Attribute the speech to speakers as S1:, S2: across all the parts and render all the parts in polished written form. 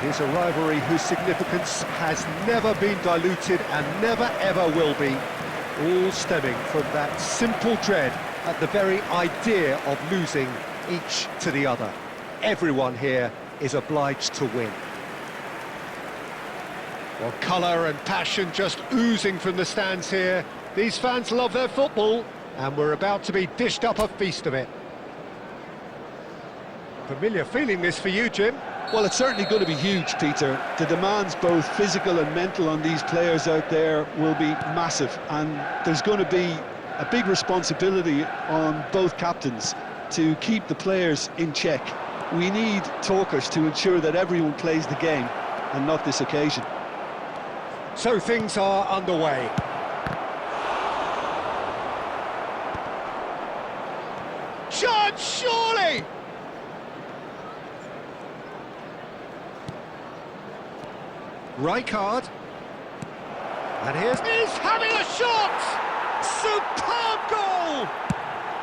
S1: It is a rivalry whose significance has never been diluted and never ever will be, all stemming from that simple dread at the very idea of losing each to the other. Everyone here is obliged to win. Well, colour and passion just oozing from the stands here. These fans love their football, and we're about to be dished up a feast of it. Familiar feeling this for you, Jim?
S2: Well, it's certainly going to be huge, Peter. The demands, both physical and mental, on these players out there will be massive, and there's going to be a big responsibility on both captains to keep the players in check. We need talkers to ensure that everyone plays the game, and not this occasion.
S1: So things are underway. Chance, surely! Rijkaard. And he's having a shot! Superb goal!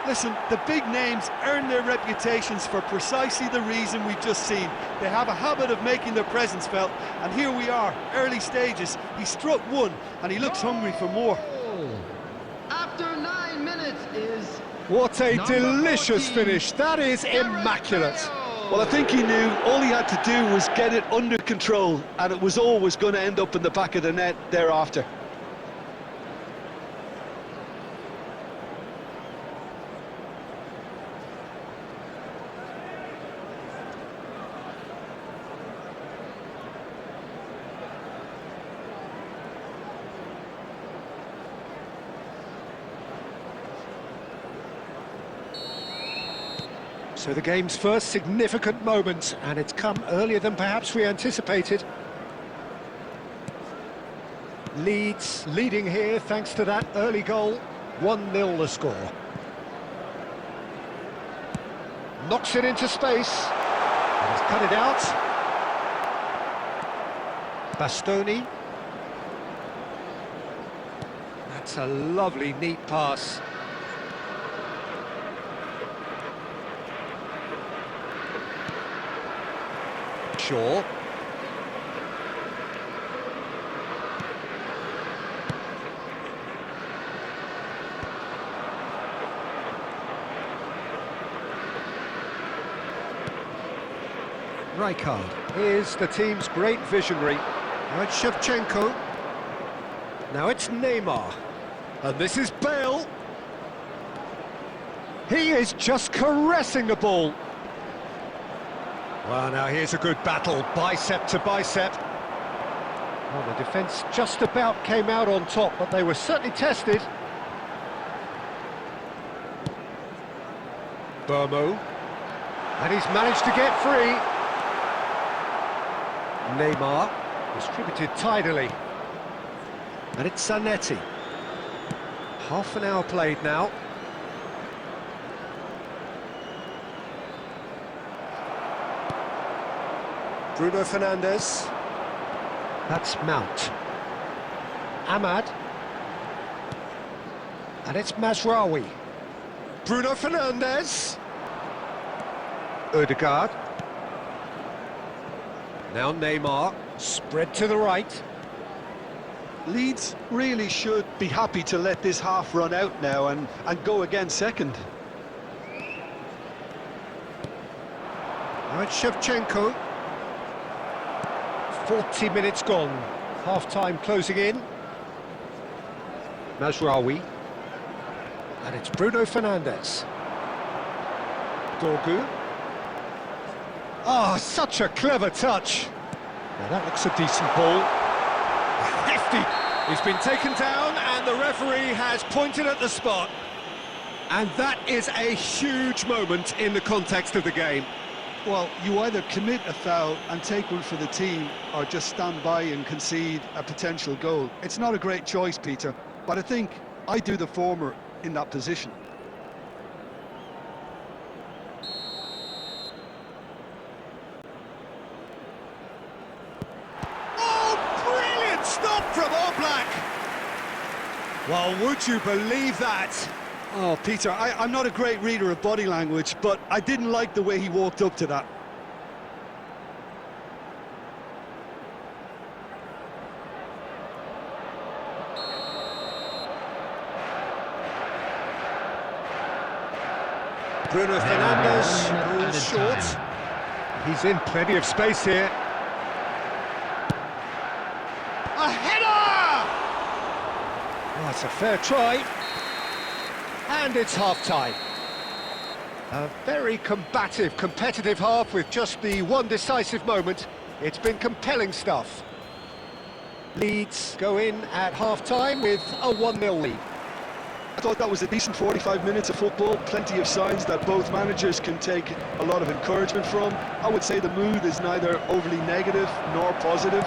S2: Listen, the big names earn their reputations for precisely the reason we've just seen. They have a habit of making their presence felt, and here we are, early stages. He struck one, and he looks hungry for more.
S3: After 9 minutes is...
S1: What a delicious finish. That is immaculate.
S2: Well, I think he knew all he had to do was get it under control, and it was always going to end up in the back of the net thereafter.
S1: So the game's first significant moment, and it's come earlier than perhaps we anticipated. Leeds leading here thanks to that early goal. 1-0 the score. Knocks it into space. And he's cut it out. Bastoni. That's a lovely, neat pass. Shaw. Rijkaard is the team's great visionary. Now it's Shevchenko. Now it's Neymar. And this is Bale. He is just caressing the ball. Well, now here's a good battle, bicep to bicep. Well, the defence just about came out on top, but they were certainly tested. Burmo. And he's managed to get free. Neymar, distributed tidily. And it's Zanetti. Half an hour played now. Bruno Fernandes. That's Mount. Ahmad. And it's Mazraoui. Bruno Fernandes. Ødegaard. Now Neymar. Spread to the right.
S2: Leeds really should be happy to let this half run out now and go again second.
S1: Now it's Shevchenko. 40 minutes gone, half-time closing in. Mazraoui. And it's Bruno Fernandes. Dorgu. Oh, such a clever touch. Now that looks a decent ball. Hefty. He's been taken down and the referee has pointed at the spot. And that is a huge moment in the context of the game.
S2: Well, you either commit a foul and take one for the team, or just stand by and concede a potential goal. It's not a great choice, Peter, but I think I do the former in that position.
S1: Oh, brilliant stop from Oblak! Well, would you believe that?
S2: Oh, Peter, I'm not a great reader of body language, but I didn't like the way he walked up to that.
S1: Bruno Fernandes goes short. He's in plenty of space here. A header! Oh, that's a fair try. And it's half-time. A very combative, competitive half with just the one decisive moment. It's been compelling stuff. Leeds go in at half-time with a 1-0 lead.
S2: I thought that was a decent 45 minutes of football, plenty of signs that both managers can take a lot of encouragement from. I would say the mood is neither overly negative nor positive.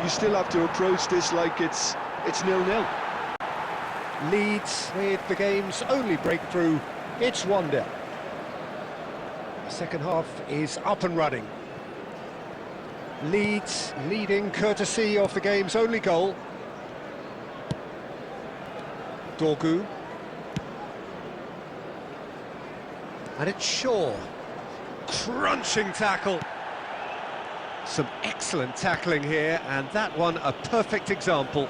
S2: You still have to approach this like it's 0-0.
S1: Leeds with the game's only breakthrough, it's 1-0. The second half is up and running. Leeds leading courtesy of the game's only goal. Dorgu. And it's Shaw. Crunching tackle. Some excellent tackling here, and that one a perfect example.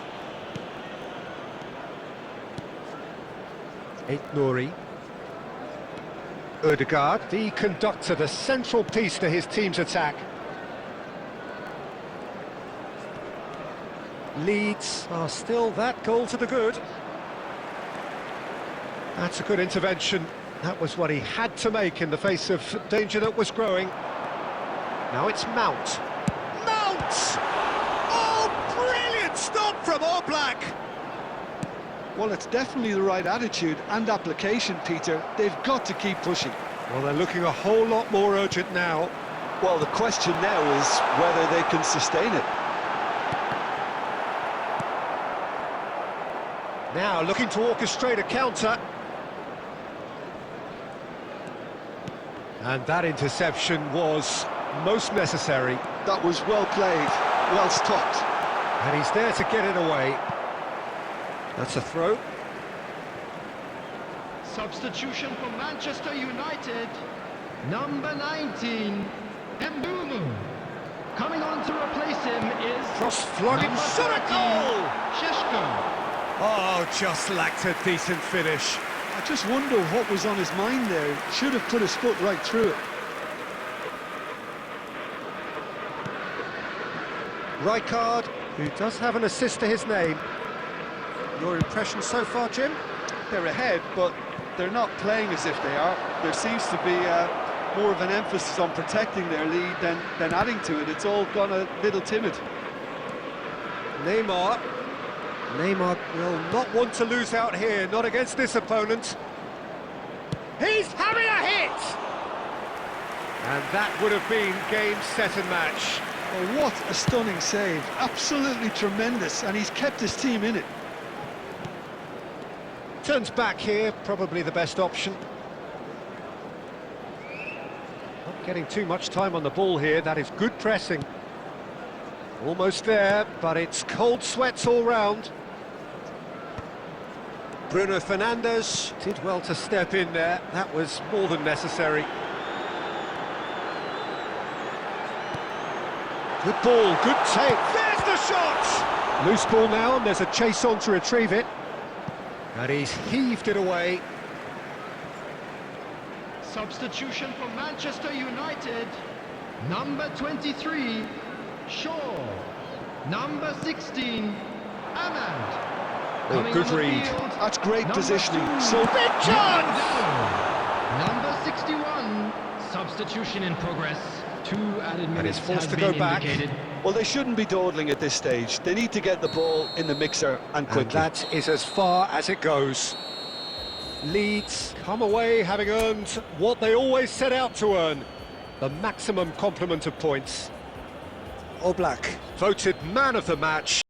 S1: Nouri. Ødegaard, the conductor, the central piece to his team's attack. Leeds are still that goal to the good. That's a good intervention. That was what he had to make in the face of danger that was growing. Now it's Mount. Mount! Oh, brilliant stop from Oblak!
S2: Well, it's definitely the right attitude and application, Peter. They've got to keep pushing.
S1: Well, they're looking a whole lot more urgent now.
S2: Well, the question now is whether they can sustain it.
S1: Now looking to orchestrate a counter. And that interception was most necessary.
S2: That was well played, well stopped.
S1: And he's there to get it away. That's a throw.
S3: Substitution for Manchester United. Number 19, Mbumu. Coming on to replace him is
S1: Cross-flogging shot at goal!
S3: Sheshko.
S1: Oh, just lacked a decent finish.
S2: I just wonder what was on his mind there. Should have put his foot right through it.
S1: Rijkaard, who does have an assist to his name. Your impression so far, Jim?
S2: They're ahead, but they're not playing as if they are. There seems to be more of an emphasis on protecting their lead than adding to it. It's all gone a little timid.
S1: Neymar will not want to lose out here, not against this opponent. He's having a hit! And that would have been game, set and match.
S2: Oh, what a stunning save. Absolutely tremendous, and he's kept his team in it.
S1: Turns back here, probably the best option. Not getting too much time on the ball here, that is good pressing. Almost there, but it's cold sweats all round. Bruno Fernandes did well to step in there, that was more than necessary. Good ball, good take, there's the shot! Loose ball now, and there's a chase on to retrieve it. And he's heaved it away.
S3: Substitution for Manchester United. Number 23, Shaw. Number 16, Ahmad.
S1: Oh, good read.
S2: That's great positioning.
S3: So
S1: big chance!
S3: Number 61, substitution in progress. 2 added minutes
S1: he's forced
S3: has
S1: to go
S3: been
S1: back.
S3: indicated.
S2: Well, they shouldn't be dawdling at this stage. They need to get the ball in the mixer and quickly.
S1: And that is as far as it goes. Leeds come away having earned what they always set out to earn, the maximum complement of points. Oblak voted man of the match.